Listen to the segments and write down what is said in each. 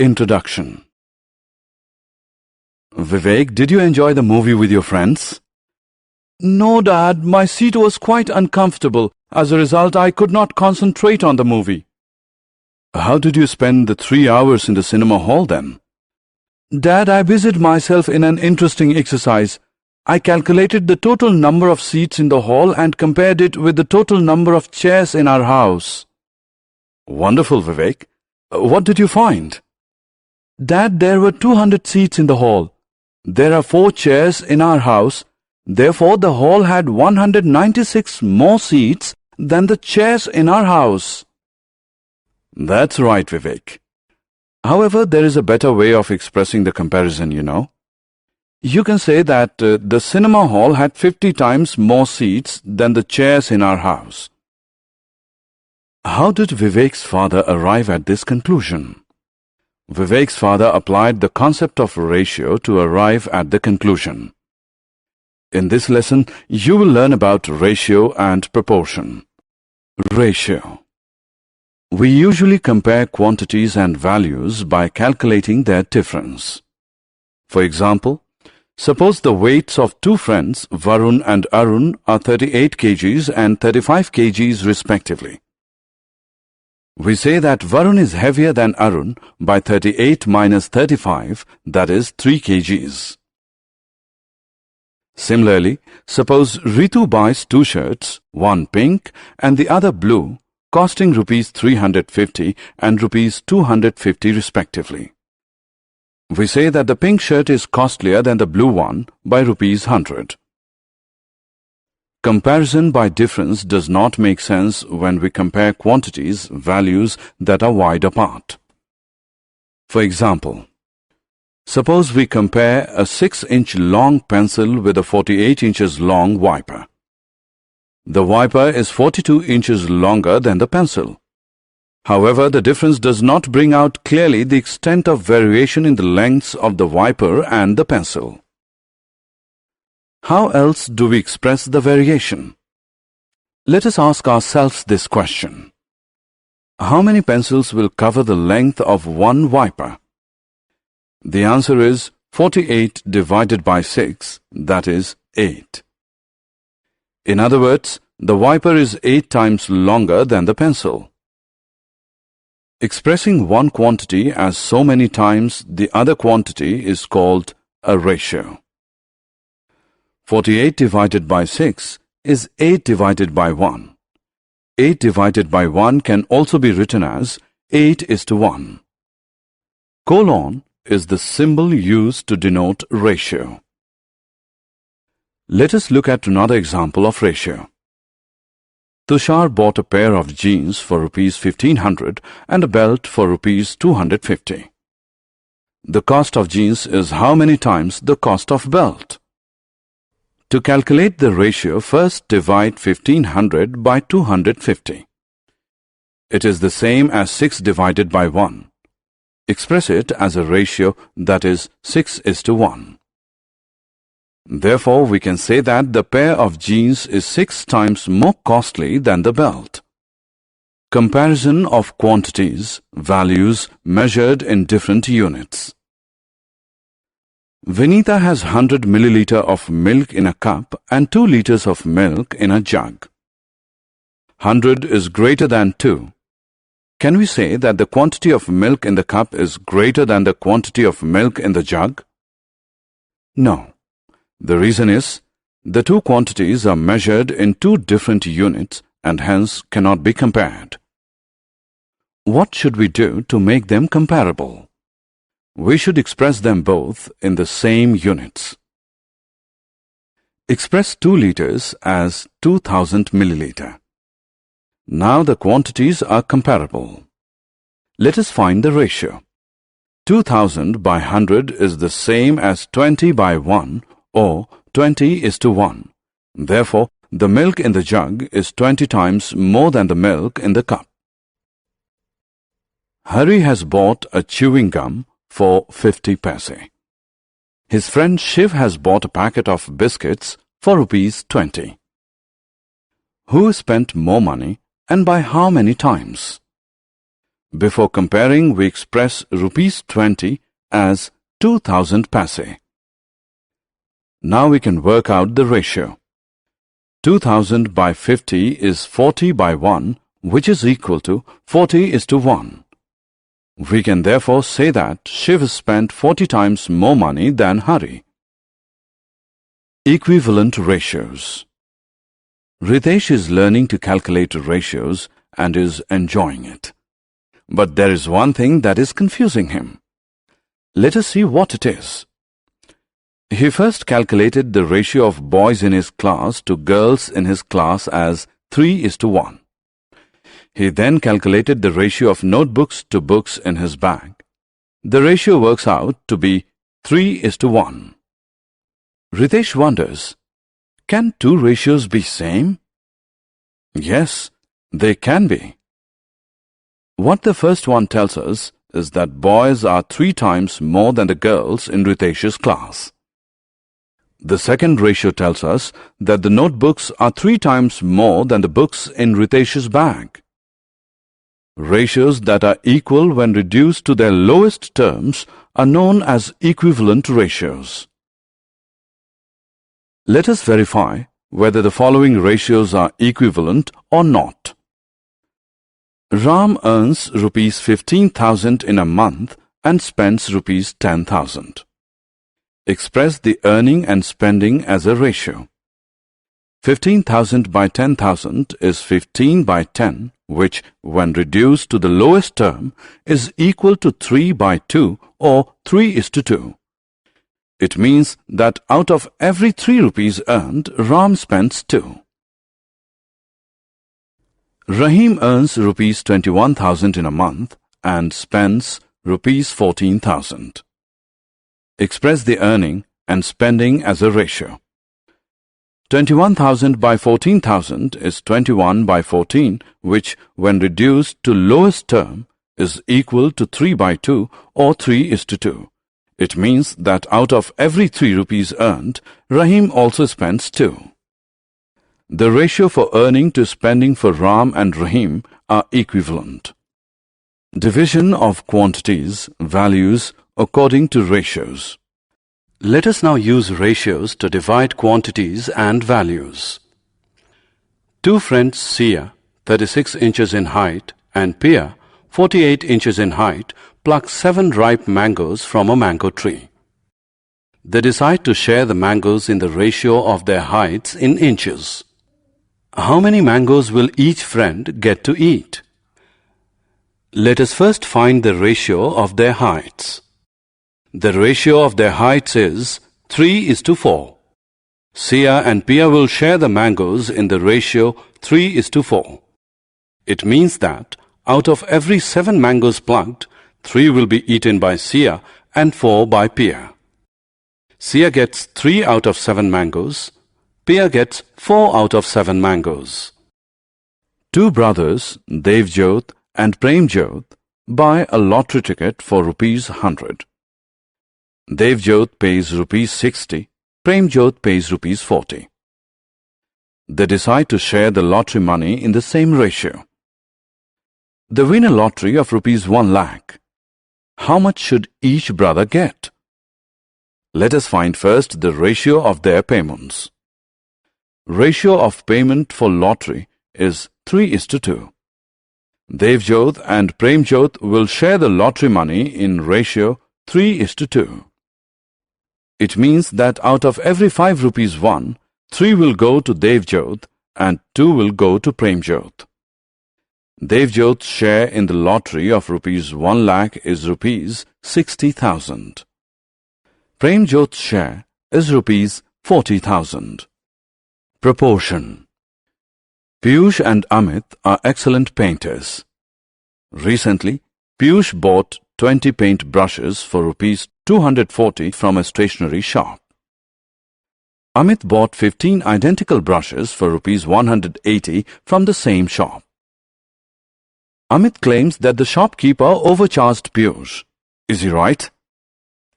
Introduction. Vivek, did you enjoy the movie with your friends? No, Dad, my seat was quite uncomfortable. As a result, I could not concentrate on the movie. How did you spend the 3 hours in the cinema hall then? Dad, I busied myself in an interesting exercise. I calculated the total number of seats in the hall and compared it with the total number of chairs in our house. Wonderful, Vivek. What did you find? Dad, there were 200 seats in the hall. There are 4 chairs in our house. Therefore, the hall had 196 more seats than the chairs in our house. That's right, Vivek. However, there is a better way of expressing the comparison, you know. You can say that the cinema hall had 50 times more seats than the chairs in our house. How did Vivek's father arrive at this conclusion? Vivek's father applied the concept of ratio to arrive at the conclusion. In this lesson, you will learn about ratio and proportion. Ratio. We usually compare quantities and values by calculating their difference. For example, suppose the weights of 2 friends, Varun and Arun, are 38 kgs and 35 kgs respectively. We say that Varun is heavier than Arun by 38 minus 35, that is 3 kgs. Similarly, suppose Ritu buys 2 shirts, one pink and the other blue, costing rupees 350 and rupees 250 respectively. We say that the pink shirt is costlier than the blue one by rupees 100. Comparison by difference does not make sense when we compare quantities, values that are wide apart. For example, suppose we compare a 6-inch long pencil with a 48 inches long wiper. The wiper is 42 inches longer than the pencil. However, the difference does not bring out clearly the extent of variation in the lengths of the wiper and the pencil. How else do we express the variation? Let us ask ourselves this question. How many pencils will cover the length of one wiper? The answer is 48 divided by 6, that is 8. In other words, the wiper is 8 times longer than the pencil. Expressing one quantity as so many times the other quantity is called a ratio. 48 divided by 6 is 8 divided by 1. 8 divided by 1 can also be written as 8:1. Colon is the symbol used to denote ratio. Let us look at another example of ratio. Tushar bought a pair of jeans for rupees 1500 and a belt for rupees 250. The cost of jeans is how many times the cost of belt? To calculate the ratio, first divide 1500 by 250. It is the same as 6 divided by 1. Express it as a ratio, that is 6:1. Therefore, we can say that the pair of jeans is 6 times more costly than the belt. Comparison of quantities, values measured in different units. Vinita has 100 milliliter of milk in a cup and 2 liters of milk in a jug. 100 is greater than 2. Can we say that the quantity of milk in the cup is greater than the quantity of milk in the jug? No. The reason is, the two quantities are measured in 2 different units and hence cannot be compared. What should we do to make them comparable? We should express them both in the same units. Express 2 liters as 2000 milliliter. Now the quantities are comparable. Let us find the ratio. 2000 by 100 is the same as 20 by 1 or 20:1. Therefore, the milk in the jug is 20 times more than the milk in the cup. Hari has bought a chewing gum for 50 paise. His friend Shiv has bought a packet of biscuits for rupees 20. Who spent more money and by how many times? Before comparing, we express rupees 20 as 2000 paise. Now we can work out the ratio. 2000 by 50 is 40 by 1, which is equal to 40:1. We can therefore say that Shiv spent 40 times more money than Hari. Equivalent ratios. Ritesh is learning to calculate ratios and is enjoying it. But there is one thing that is confusing him. Let us see what it is. He first calculated the ratio of boys in his class to girls in his class as 3:1. He then calculated the ratio of notebooks to books in his bag. The ratio works out to be 3:1. Ritesh wonders, can two ratios be same? Yes, they can be. What the first one tells us is that boys are 3 times more than the girls in Ritesh's class. The second ratio tells us that the notebooks are 3 times more than the books in Ritesh's bag. Ratios that are equal when reduced to their lowest terms are known as equivalent ratios. Let us verify whether the following ratios are equivalent or not. Ram earns rupees 15,000 in a month and spends rupees 10,000. Express the earning and spending as a ratio. 15,000 by 10,000 is 15 by 10, which, when reduced to the lowest term, is equal to 3 by 2 or 3:2. It means that out of every 3 rupees earned, Ram spends 2. Rahim earns rupees 21,000 in a month and spends rupees 14,000. Express the earning and spending as a ratio. 21,000 by 14,000 is 21 by 14, which, when reduced to lowest term, is equal to 3 by 2 or 3:2. It means that out of every 3 rupees earned, Rahim also spends 2. The ratio for earning to spending for Ram and Rahim are equivalent. Division of quantities, values, according to ratios. Let us now use ratios to divide quantities and values. Two friends, Sia, 36 inches in height, and Pia, 48 inches in height, pluck 7 ripe mangoes from a mango tree. They decide to share the mangoes in the ratio of their heights in inches. How many mangoes will each friend get to eat? Let us first find the ratio of their heights. The ratio of their heights is 3:4. Sia and Pia will share the mangoes in the ratio 3:4. It means that out of every 7 mangoes plucked, 3 will be eaten by Sia and 4 by Pia. Sia gets 3 out of 7 mangoes. Pia gets 4 out of 7 mangoes. Two brothers, Devjot and Premjot, buy a lottery ticket for rupees 100. Devjot pays rupees 60, Premjot pays rupees 40. They decide to share the lottery money in the same ratio. They win a lottery of rupees 1 lakh. How much should each brother get? Let us find first the ratio of their payments. Ratio of payment for lottery is 3:2. Devjot and Premjot will share the lottery money in ratio 3:2. It means that out of every 5 rupees won, 3 will go to Devjot and 2 will go to Premjot. Devjot's share in the lottery of rupees 1 lakh is rupees 60,000. Premjot's share is rupees 40,000. Proportion. Piyush and Amit are excellent painters. Recently, Piyush bought 20 paint brushes for rupees 240 from a stationery shop. Amit bought 15 identical brushes for rupees 180 from the same shop. Amit claims that the shopkeeper overcharged Piyush. Is he right?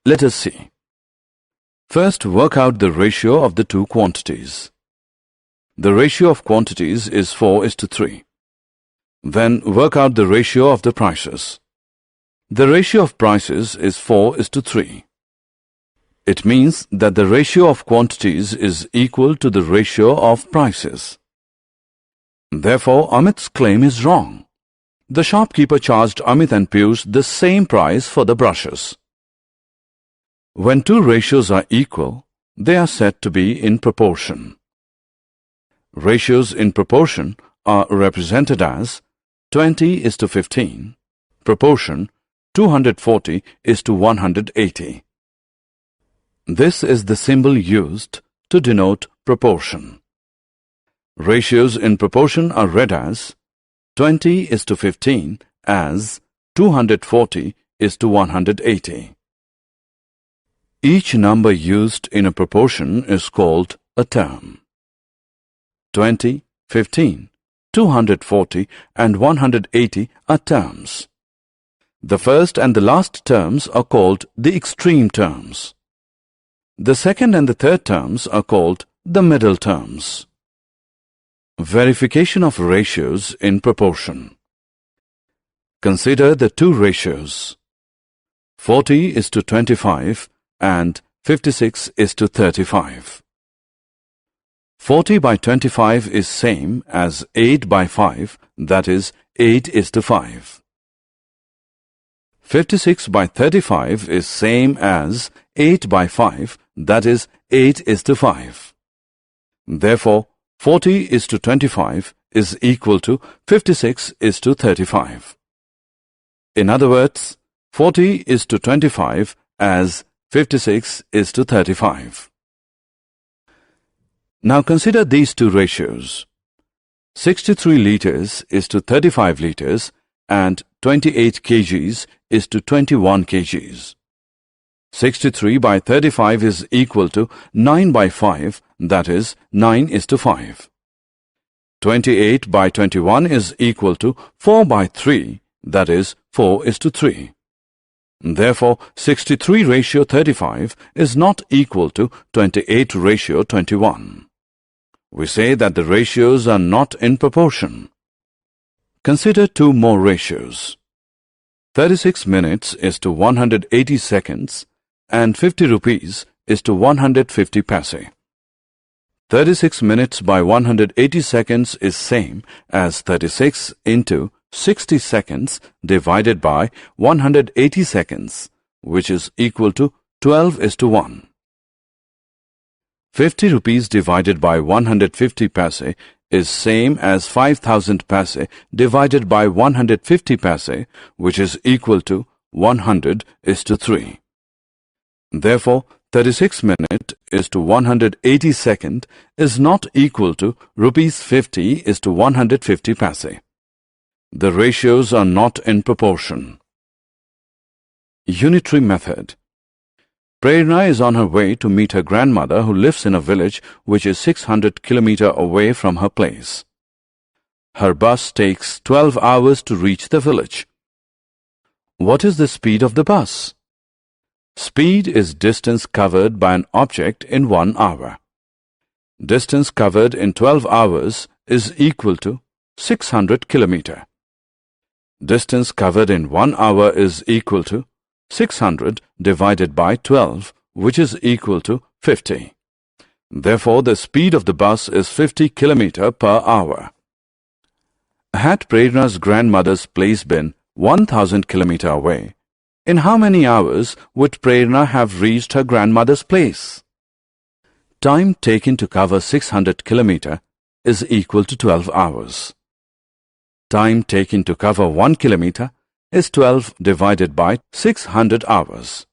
Let us see. First, work out the ratio of the two quantities. The ratio of quantities is 4:3. Then work out the ratio of the prices. The ratio of prices is 4:3. It means that the ratio of quantities is equal to the ratio of prices. Therefore, Amit's claim is wrong. The shopkeeper charged Amit and Piyush the same price for the brushes. When two ratios are equal, they are said to be in proportion. Ratios in proportion are represented as 20:15, proportion 240:180. This is the symbol used to denote proportion. Ratios in proportion are read as 20:15 as 240:180. Each number used in a proportion is called a term. 20, 15, 240 and 180 are terms. The first and the last terms are called the extreme terms. The second and the third terms are called the middle terms. Verification of ratios in proportion. Consider the two ratios. 40:25 and 56:35. 40/25 is same as 8/5, that is 8:5. 56/35 is same as 8/5, that is 8:5. Therefore, 40:25 is equal to 56:35. In other words, 40:25 as 56:35. Now consider these two ratios. 63 liters is to 35 liters and 28 kgs is to 21 kgs. 63/35 is equal to 9/5, that is 9:5. 28/21 is equal to 4/3, that is 4:3. Therefore, 63:35 is not equal to 28:21. We say that the ratios are not in proportion. Consider two more ratios. 36 minutes is to 180 seconds and 50 rupees is to 150 paise. 36 minutes by 180 seconds is same as 36 into 60 seconds divided by 180 seconds, which is equal to 12:1. 50 rupees divided by 150 paise is same as 5,000 paise divided by 150 paise, which is equal to 100:3. Therefore, 36 minute is to 180 second is not equal to rupees 50 is to 150 paise. The ratios are not in proportion. Unitary method. Prerna is on her way to meet her grandmother who lives in a village which is 600 km away from her place. Her bus takes 12 hours to reach the village. What is the speed of the bus? Speed is distance covered by an object in 1 hour. Distance covered in 12 hours is equal to 600 km. Distance covered in 1 hour is equal to 600 divided by 12, which is equal to 50. Therefore, the speed of the bus is 50 km per hour. Had Prerna's grandmother's place been 1,000 km away, in how many hours would Prerna have reached her grandmother's place? Time taken to cover 600 km is equal to 12 hours. Time taken to cover 1 kilometer is 12 divided by 600 hours.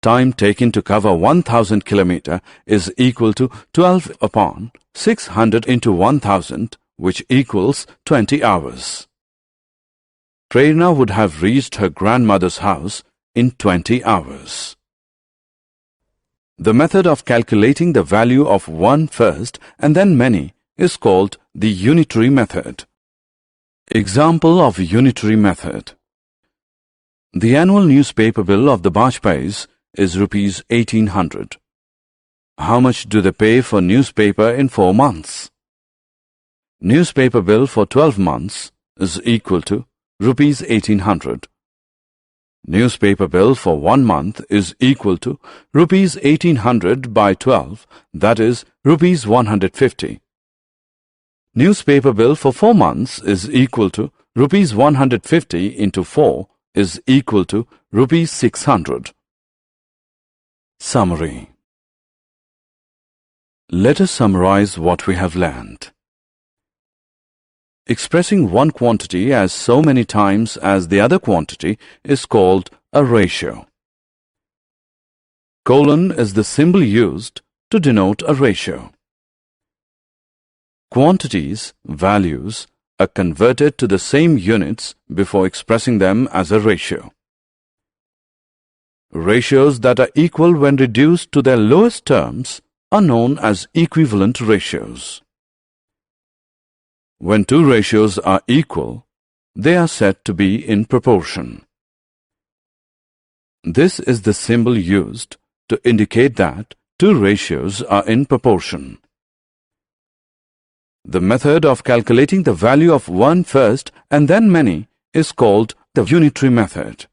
Time taken to cover 1,000 km is equal to 12 upon 600 into 1,000, which equals 20 hours. Prerna would have reached her grandmother's house in 20 hours. The method of calculating the value of one first and then many is called the unitary method. Example of unitary method. The annual newspaper bill of the Bajpayis is rupees 1,800. How much do they pay for newspaper in 4 months? Newspaper bill for 12 months is equal to rupees 1800. Newspaper bill for 1 month is equal to rupees 1800 by 12, that is rupees 150. Newspaper bill for 4 months is equal to rupees 150 into 4 is equal to rupees 600. Summary. Let us summarize what we have learned. Expressing one quantity as so many times as the other quantity is called a ratio. Colon is the symbol used to denote a ratio. Quantities, values, are converted to the same units before expressing them as a ratio. Ratios that are equal when reduced to their lowest terms are known as equivalent ratios. When two ratios are equal, they are said to be in proportion. This is the symbol used to indicate that two ratios are in proportion. The method of calculating the value of one first and then many is called the unitary method.